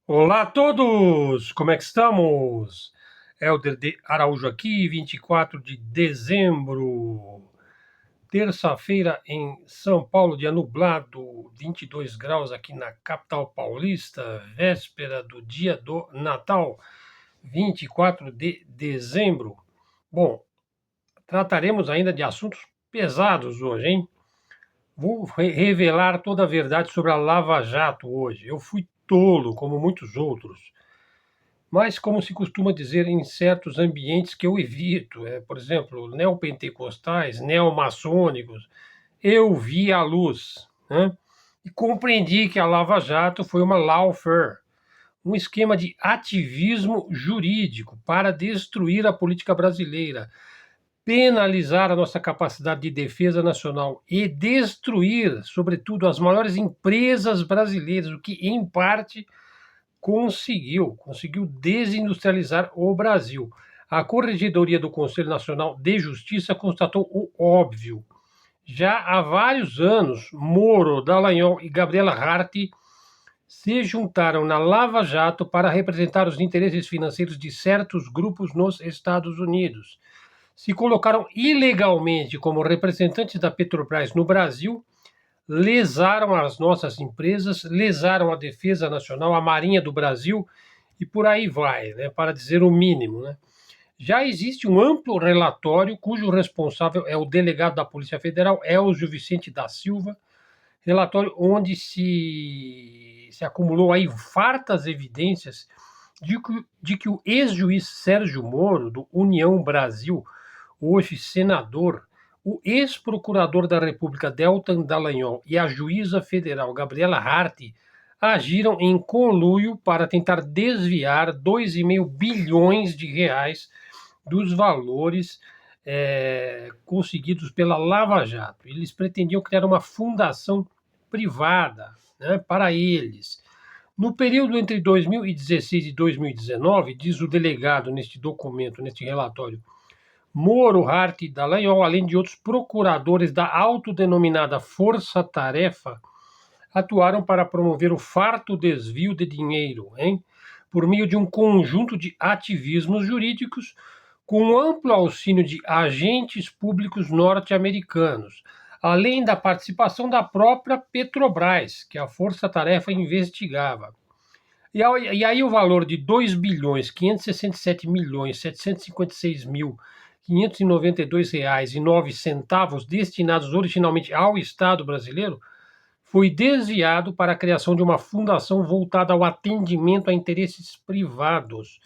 Olá a todos! Como é que estamos? Helder de Araújo aqui, 24 de dezembro, terça-feira em São Paulo, dia nublado, 22 graus aqui na capital paulista, véspera do dia do Natal, 24 de dezembro. Bom, trataremos ainda de assuntos pesados hoje, hein? Vou revelar toda a verdade sobre a Lava Jato hoje. Eu fui tolo, como muitos outros. Mas, como se costuma dizer em certos ambientes que eu evito, por exemplo, neopentecostais, neomaçônicos, eu vi a luz, né? E compreendi que a Lava Jato foi uma lawfare, um esquema de ativismo jurídico para destruir a política brasileira, penalizar a nossa capacidade de defesa nacional e destruir, sobretudo, as maiores empresas brasileiras, o que, em parte, conseguiu desindustrializar o Brasil. A Corregedoria do Conselho Nacional de Justiça constatou o óbvio. Já há vários anos, Moro, Dallagnol e Gabriela Hart se juntaram na Lava Jato para representar os interesses financeiros de certos grupos nos Estados Unidos. Se colocaram ilegalmente como representantes da Petrobras no Brasil, lesaram as nossas empresas, lesaram a defesa nacional, a Marinha do Brasil e por aí vai, né, para dizer o mínimo. Né? Já existe um amplo relatório cujo responsável é o delegado da Polícia Federal, Elzio Vicente da Silva, relatório onde se acumulou aí fartas evidências de que o ex-juiz Sérgio Moro, do União Brasil, hoje senador, o ex-procurador da República Deltan Dallagnol e a juíza federal Gabriela Hart agiram em conluio para tentar desviar 2,5 bilhões de reais dos valores conseguidos pela Lava Jato. Eles pretendiam criar uma fundação privada, né, para eles. No período entre 2016 e 2019, diz o delegado neste documento, neste relatório, Moro, Hart e Dallagnol, além de outros procuradores da autodenominada Força Tarefa, atuaram para promover o farto desvio de dinheiro, hein? Por meio de um conjunto de ativismos jurídicos com amplo auxílio de agentes públicos norte-americanos, além da participação da própria Petrobras, que a Força Tarefa investigava. E aí o valor de 2.567.756.592,09 destinados originalmente ao Estado brasileiro foi desviado para a criação de uma fundação voltada ao atendimento a interesses privados.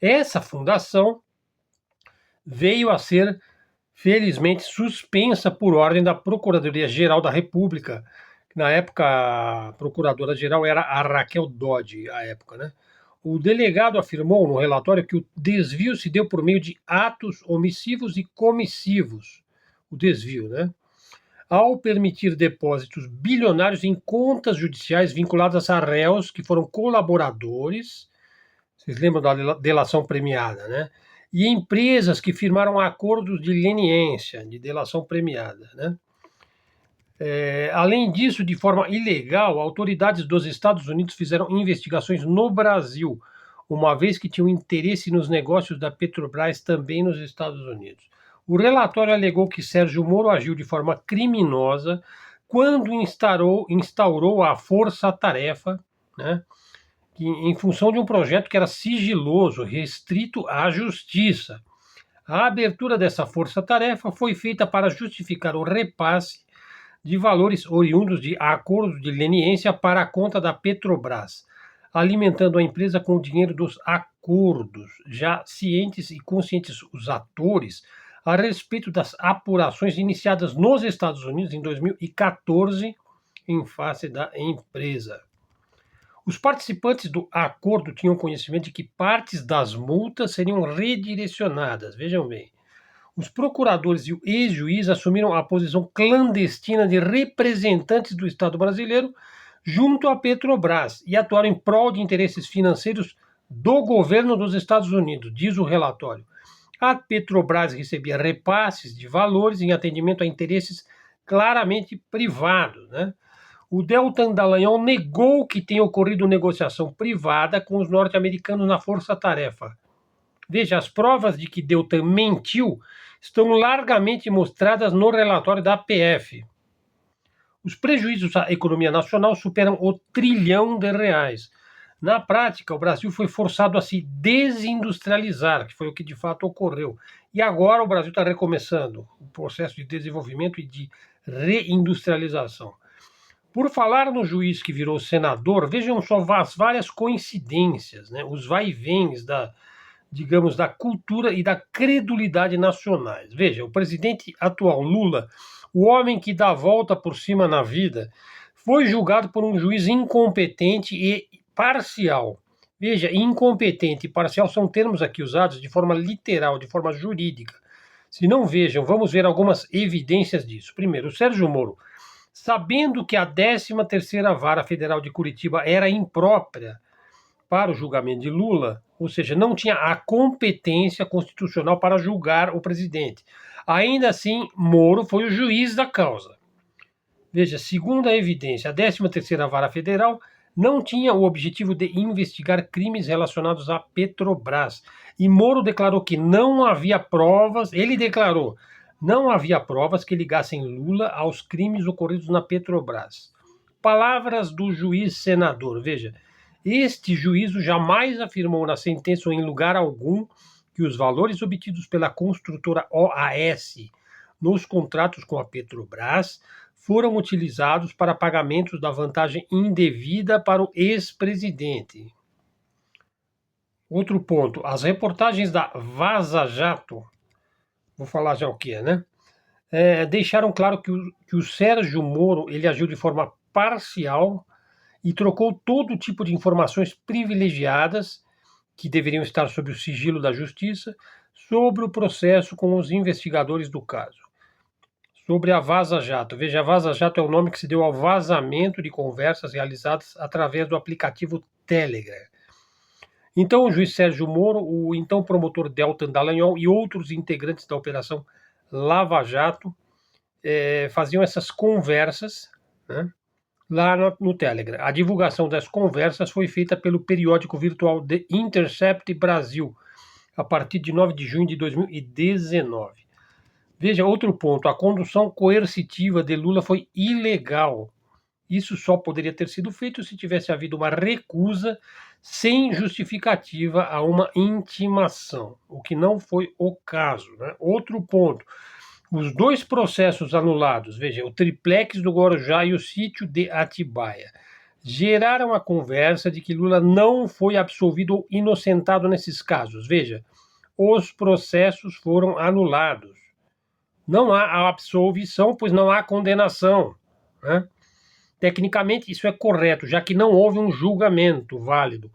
Essa fundação veio a ser, felizmente, suspensa por ordem da Procuradoria-Geral da República. Na época, a procuradora-geral era a Raquel Dodge, à época, né? O delegado afirmou no relatório que o desvio se deu por meio de atos omissivos e comissivos. O desvio, né? Ao permitir depósitos bilionários em contas judiciais vinculadas a réus que foram colaboradores, vocês lembram da delação premiada, né? E empresas que firmaram acordos de leniência, de delação premiada, né? Além disso, de forma ilegal, autoridades dos Estados Unidos fizeram investigações no Brasil, uma vez que tinham interesse nos negócios da Petrobras também nos Estados Unidos. O relatório alegou que Sérgio Moro agiu de forma criminosa quando instaurou a força-tarefa, né, em função de um projeto que era sigiloso, restrito à justiça. A abertura dessa força-tarefa foi feita para justificar o repasse de valores oriundos de acordos de leniência para a conta da Petrobras, alimentando a empresa com o dinheiro dos acordos, já cientes e conscientes os atores a respeito das apurações iniciadas nos Estados Unidos em 2014 em face da empresa. Os participantes do acordo tinham conhecimento de que partes das multas seriam redirecionadas, vejam bem. Os procuradores e o ex-juiz assumiram a posição clandestina de representantes do Estado brasileiro junto à Petrobras e atuaram em prol de interesses financeiros do governo dos Estados Unidos, diz o relatório. A Petrobras recebia repasses de valores em atendimento a interesses claramente privados, né? O Deltan Dallagnol negou que tenha ocorrido negociação privada com os norte-americanos na força-tarefa. Veja, as provas de que Deltan mentiu estão largamente mostradas no relatório da APF. Os prejuízos à economia nacional superam o trilhão de reais. Na prática, o Brasil foi forçado a se desindustrializar, que foi o que de fato ocorreu. E agora o Brasil está recomeçando o processo de desenvolvimento e de reindustrialização. Por falar no juiz que virou senador, vejam só as várias coincidências, né? Os vai-vens digamos, da cultura e da credulidade nacionais. Veja, o presidente atual, Lula, o homem que dá a volta por cima na vida, foi julgado por um juiz incompetente e parcial. Veja, incompetente e parcial são termos aqui usados de forma literal, de forma jurídica. Se não vejam, vamos ver algumas evidências disso. Primeiro, o Sérgio Moro, sabendo que a 13ª Vara Federal de Curitiba era imprópria para o julgamento de Lula, ou seja, não tinha a competência constitucional para julgar o presidente. Ainda assim, Moro foi o juiz da causa. Veja, segundo a evidência, a 13ª Vara Federal não tinha o objetivo de investigar crimes relacionados à Petrobras. E Moro declarou que não havia provas, ele declarou, não havia provas que ligassem Lula aos crimes ocorridos na Petrobras. Palavras do juiz senador, veja, este juízo jamais afirmou na sentença ou em lugar algum que os valores obtidos pela construtora OAS nos contratos com a Petrobras foram utilizados para pagamentos da vantagem indevida para o ex-presidente. Outro ponto, as reportagens da Vaza Jato, vou falar já o que é, né? Deixaram claro que o Sérgio Moro ele agiu de forma parcial e trocou todo tipo de informações privilegiadas que deveriam estar sob o sigilo da justiça sobre o processo com os investigadores do caso. Sobre a Vaza Jato. Veja, a Vaza Jato é o nome que se deu ao vazamento de conversas realizadas através do aplicativo Telegram. Então, o juiz Sérgio Moro, o então promotor Deltan Dallagnol e outros integrantes da Operação Lava Jato faziam essas conversas, né, lá no Telegram. A divulgação das conversas foi feita pelo periódico virtual The Intercept Brasil, a partir de 9 de junho de 2019. Veja, outro ponto, a condução coercitiva de Lula foi ilegal. Isso só poderia ter sido feito se tivesse havido uma recusa sem justificativa a uma intimação, o que não foi o caso, né? Outro ponto, os dois processos anulados, veja, o triplex do Guarujá e o sítio de Atibaia, geraram a conversa de que Lula não foi absolvido ou inocentado nesses casos. Veja, os processos foram anulados. Não há absolvição, pois não há condenação, né? Tecnicamente, isso é correto, já que não houve um julgamento válido.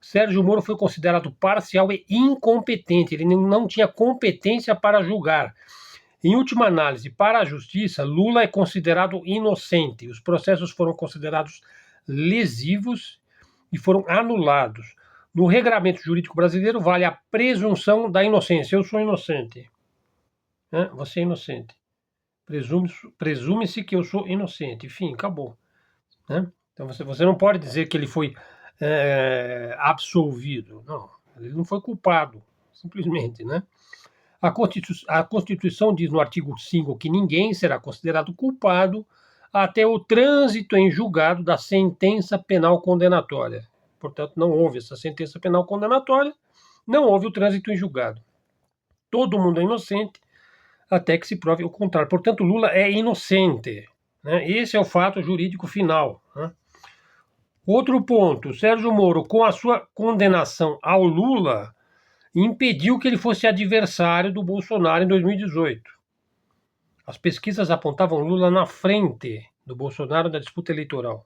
Sérgio Moro foi considerado parcial e incompetente, ele não tinha competência para julgar. Em última análise, para a justiça, Lula é considerado inocente. Os processos foram considerados lesivos e foram anulados. No regramento jurídico brasileiro, vale a presunção da inocência. Eu sou inocente. Você é inocente. Presume-se que eu sou inocente. Enfim, acabou. Né? Então você não pode dizer que ele foi absolvido. Não, ele não foi culpado, simplesmente, né? A Constituição diz no artigo 5 que ninguém será considerado culpado até o trânsito em julgado da sentença penal condenatória. Portanto, não houve essa sentença penal condenatória, não houve o trânsito em julgado. Todo mundo é inocente até que se prove o contrário. Portanto, Lula é inocente, né? Esse é o fato jurídico final, né? Outro ponto, Sérgio Moro, com a sua condenação ao Lula, impediu que ele fosse adversário do Bolsonaro em 2018. As pesquisas apontavam Lula na frente do Bolsonaro na disputa eleitoral.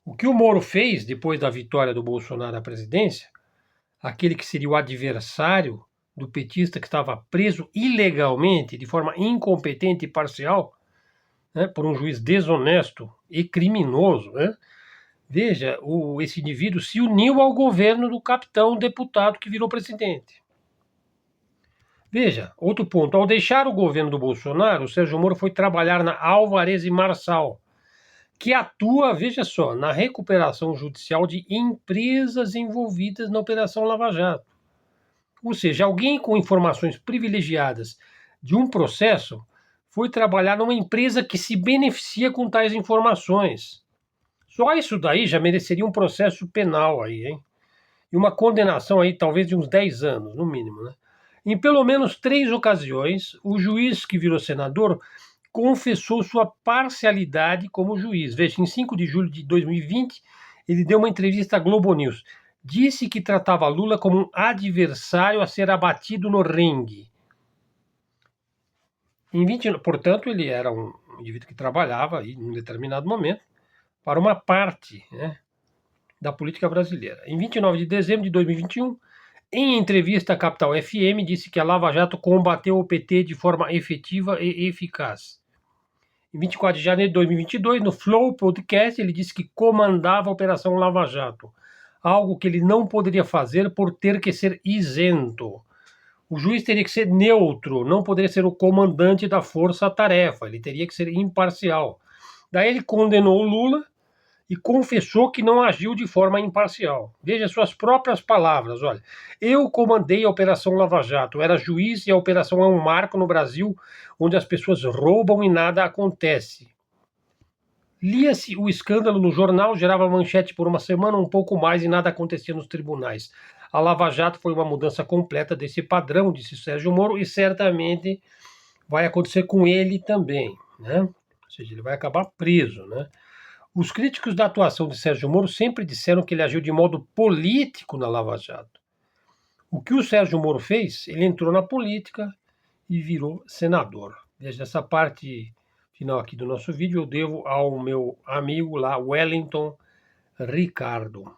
O que o Moro fez depois da vitória do Bolsonaro à presidência, aquele que seria o adversário do petista que estava preso ilegalmente, de forma incompetente e parcial, né, por um juiz desonesto e criminoso, né? Veja, esse indivíduo se uniu ao governo do capitão deputado que virou presidente. Veja, outro ponto, ao deixar o governo do Bolsonaro, o Sérgio Moro foi trabalhar na Alvarez e Marçal, que atua, veja só, na recuperação judicial de empresas envolvidas na Operação Lava Jato. Ou seja, alguém com informações privilegiadas de um processo foi trabalhar numa empresa que se beneficia com tais informações. Só isso daí já mereceria um processo penal aí, hein? E uma condenação aí talvez de uns 10 anos, no mínimo, né? Em pelo menos 3 ocasiões, o juiz que virou senador confessou sua parcialidade como juiz. Veja, em 5 de julho de 2020, ele deu uma entrevista à Globo News. Disse que tratava Lula como um adversário a ser abatido no ringue. Portanto, ele era um indivíduo que trabalhava aí, em um determinado momento para uma parte, né, da política brasileira. Em 29 de dezembro de 2021, em entrevista à Capital FM, disse que a Lava Jato combateu o PT de forma efetiva e eficaz. Em 24 de janeiro de 2022, no Flow Podcast, ele disse que comandava a Operação Lava Jato, algo que ele não poderia fazer por ter que ser isento. O juiz teria que ser neutro, não poderia ser o comandante da força-tarefa, ele teria que ser imparcial. Daí ele condenou o Lula e confessou que não agiu de forma imparcial. Veja suas próprias palavras, olha. Eu comandei a Operação Lava Jato, era juiz e a operação é um marco no Brasil onde as pessoas roubam e nada acontece. Lia-se o escândalo no jornal, gerava manchete por uma semana, um pouco mais e nada acontecia nos tribunais. A Lava Jato foi uma mudança completa desse padrão, disse Sérgio Moro, e certamente vai acontecer com ele também, né? Ou seja, ele vai acabar preso, né? Os críticos da atuação de Sérgio Moro sempre disseram que ele agiu de modo político na Lava Jato. O que o Sérgio Moro fez? Ele entrou na política e virou senador. Veja, essa parte final aqui do nosso vídeo eu devo ao meu amigo lá, Wellington Ricardo.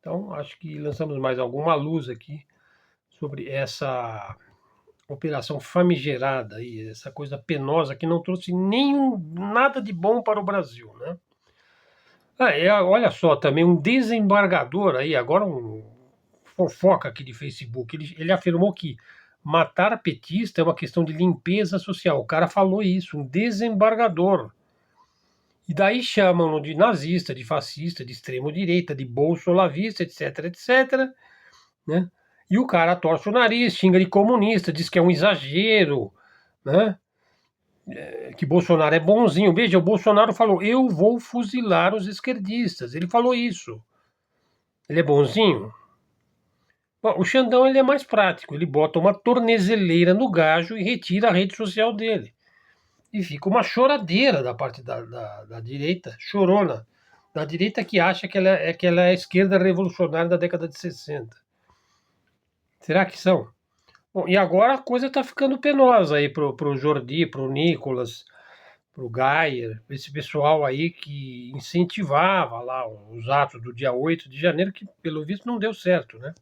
Então, acho que lançamos mais alguma luz aqui sobre essa operação famigerada, aí, essa coisa penosa que não trouxe nada de bom para o Brasil, né? Olha só, também um desembargador aí, agora um fofoca aqui de Facebook, ele afirmou que matar petista é uma questão de limpeza social. O cara falou isso, um desembargador. E daí chamam-no de nazista, de fascista, de extremo-direita, de bolsolavista, etc, etc, né? E o cara torce o nariz, xinga de comunista, diz que é um exagero, né? Que Bolsonaro é bonzinho. Veja, o Bolsonaro falou, eu vou fuzilar os esquerdistas. Ele falou isso. Ele é bonzinho? Bom, o Xandão ele é mais prático. Ele bota uma tornezeleira no gajo e retira a rede social dele. E fica uma choradeira da parte da direita, chorona. Da direita que acha que ela é a esquerda revolucionária da década de 60. Será que são? Bom, e agora a coisa está ficando penosa aí pro Jordi, pro Nicolas, pro Gayer, esse pessoal aí que incentivava lá os atos do dia 8 de janeiro, que pelo visto não deu certo, né?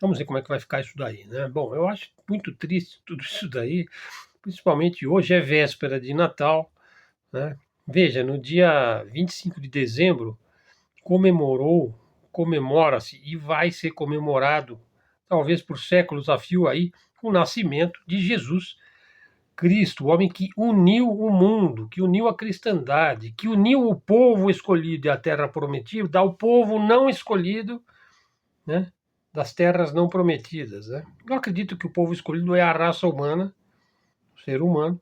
Vamos ver como é que vai ficar isso daí, né? Bom, eu acho muito triste tudo isso daí, principalmente hoje é véspera de Natal, né? Veja, no dia 25 de dezembro comemora-se e vai ser comemorado, talvez por séculos a fio aí, o nascimento de Jesus Cristo, o homem que uniu o mundo, que uniu a cristandade, que uniu o povo escolhido e a terra prometida ao povo não escolhido, né, das terras não prometidas. Né? Eu acredito que o povo escolhido é a raça humana, o ser humano,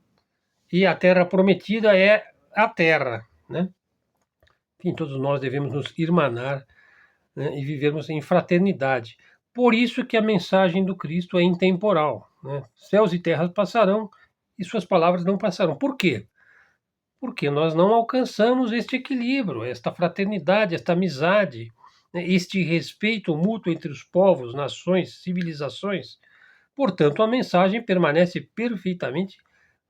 e a terra prometida é a terra. Né? Enfim, todos nós devemos nos irmanar, né, e vivermos em fraternidade. Por isso que a mensagem do Cristo é intemporal. Né? Céus e terras passarão, e suas palavras não passarão. Por quê? Porque nós não alcançamos este equilíbrio, esta fraternidade, esta amizade, né, este respeito mútuo entre os povos, nações, civilizações. Portanto, a mensagem permanece perfeitamente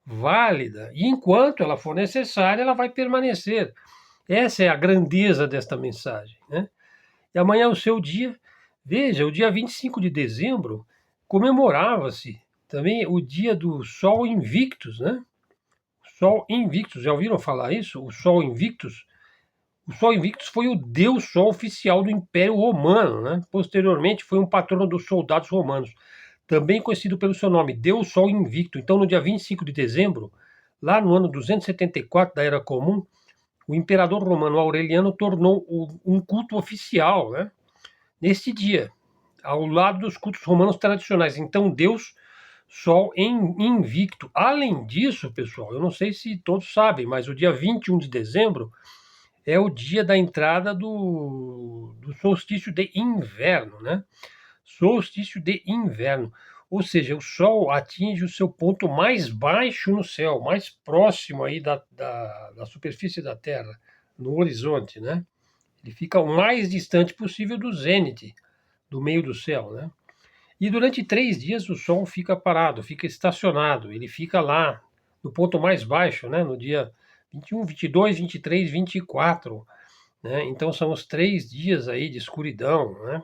válida e enquanto ela for necessária, ela vai permanecer. Essa é a grandeza desta mensagem. Né? E amanhã é o seu dia. Veja, o dia 25 de dezembro comemorava-se também o dia do Sol Invictus, né? Sol Invictus, já ouviram falar isso? O Sol Invictus? O Sol Invictus foi o deus Sol oficial do Império Romano, né? Posteriormente foi um patrono dos soldados romanos, também conhecido pelo seu nome, Deus Sol Invicto. Então, no dia 25 de dezembro, lá no ano 274 da Era Comum, o imperador romano Aureliano tornou um culto oficial, né, neste dia, ao lado dos cultos romanos tradicionais. Então, Deus Sol invicto. Além disso, pessoal, eu não sei se todos sabem, mas o dia 21 de dezembro é o dia da entrada do solstício de inverno, né? Solstício de inverno. Ou seja, o Sol atinge o seu ponto mais baixo no céu, mais próximo aí da superfície da Terra, no horizonte, né? Ele fica o mais distante possível do zênite, do meio do céu, né? E durante 3 dias o Sol fica parado, fica estacionado, ele fica lá no ponto mais baixo, né? No dia 21, 22, 23, 24, né? Então são os 3 dias aí de escuridão, né?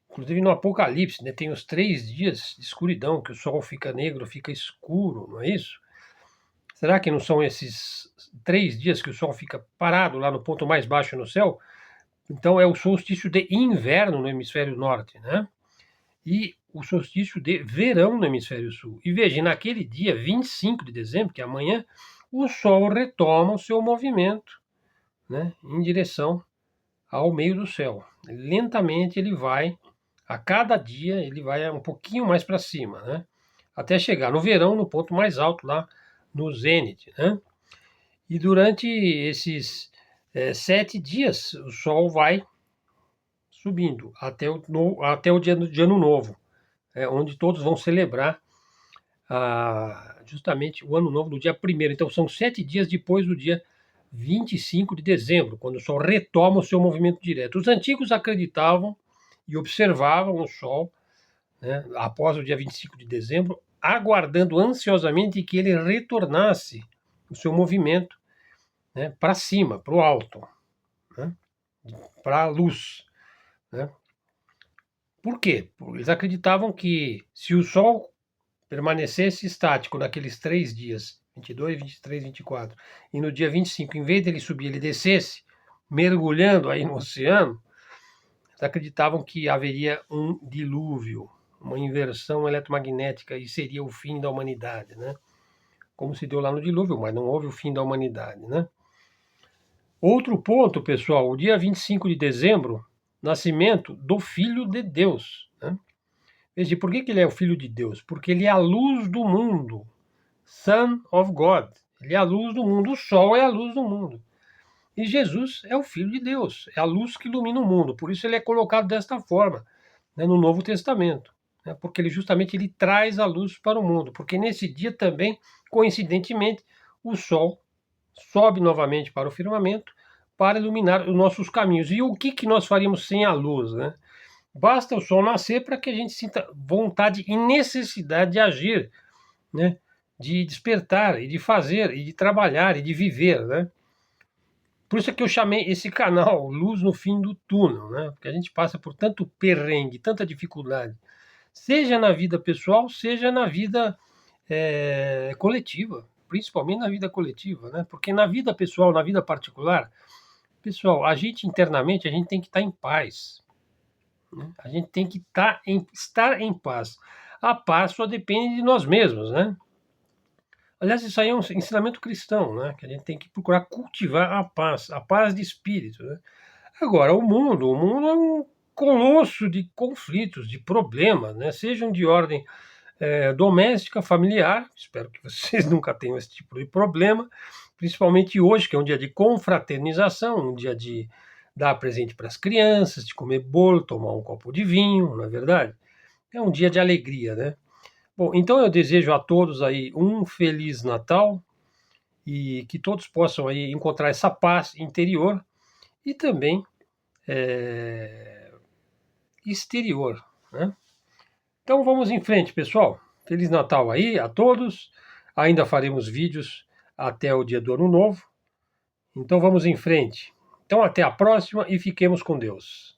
Inclusive no Apocalipse, né, tem os 3 dias de escuridão, que o Sol fica negro, fica escuro, não é isso? Será que não são esses 3 dias que o Sol fica parado lá no ponto mais baixo no céu? Então é o solstício de inverno no hemisfério norte, né? E o solstício de verão no hemisfério sul. E veja, naquele dia 25 de dezembro, que é amanhã, o Sol retoma o seu movimento, né, em direção ao meio do céu. Lentamente ele vai, a cada dia ele vai um pouquinho mais para cima, né, até chegar no verão no ponto mais alto lá no zênite, né. E durante esses 7 dias o Sol vai subindo até o dia de Ano Novo, onde todos vão celebrar justamente o Ano Novo no dia 1º. Então, são 7 dias depois do dia 25 de dezembro, quando o Sol retoma o seu movimento direto. Os antigos acreditavam e observavam o Sol, né, após o dia 25 de dezembro, aguardando ansiosamente que ele retornasse o seu movimento, né, para cima, para o alto, né, para a luz, né. Por quê? Eles acreditavam que se o Sol permanecesse estático naqueles 3 dias, 22, 23, 24, e no dia 25, em vez dele subir, ele descesse, mergulhando aí no oceano, eles acreditavam que haveria um dilúvio, uma inversão eletromagnética, e seria o fim da humanidade, né? Como se deu lá no dilúvio, mas não houve o fim da humanidade, né? Outro ponto, pessoal, o dia 25 de dezembro, nascimento do Filho de Deus, né? Veja, por que ele é o Filho de Deus? Porque ele é a luz do mundo. Son of God. Ele é a luz do mundo. O Sol é a luz do mundo. E Jesus é o Filho de Deus. É a luz que ilumina o mundo. Por isso ele é colocado desta forma, né, no Novo Testamento. Né, porque ele traz a luz para o mundo. Porque nesse dia também, coincidentemente, o Sol sobe novamente para o firmamento para iluminar os nossos caminhos. E o que nós faríamos sem a luz, né? Basta o Sol nascer para que a gente sinta vontade e necessidade de agir, né? De despertar e de fazer e de trabalhar e de viver, né? Por isso é que eu chamei esse canal Luz no Fim do Túnel, né? Porque a gente passa por tanto perrengue, tanta dificuldade, seja na vida pessoal, seja na vida coletiva, principalmente na vida coletiva, né? Porque na vida pessoal, na vida particular, pessoal, a gente internamente a gente tem que estar em paz, né? A gente tem que estar em paz. A paz só depende de nós mesmos, né? Aliás, isso aí é um ensinamento cristão, né? Que a gente tem que procurar cultivar a paz de espírito, né? Agora, o mundo é um colosso de conflitos, de problemas, né? Sejam de ordem doméstica, familiar. Espero que vocês nunca tenham esse tipo de problema, principalmente hoje, que é um dia de confraternização, um dia de dar presente para as crianças, de comer bolo, tomar um copo de vinho, não é verdade? É um dia de alegria, né? Bom, então eu desejo a todos aí um feliz Natal e que todos possam aí encontrar essa paz interior e também exterior, né? Então vamos em frente, pessoal. Feliz Natal aí a todos. Ainda faremos vídeos até o dia do Ano Novo. Então vamos em frente. Então até a próxima e fiquemos com Deus.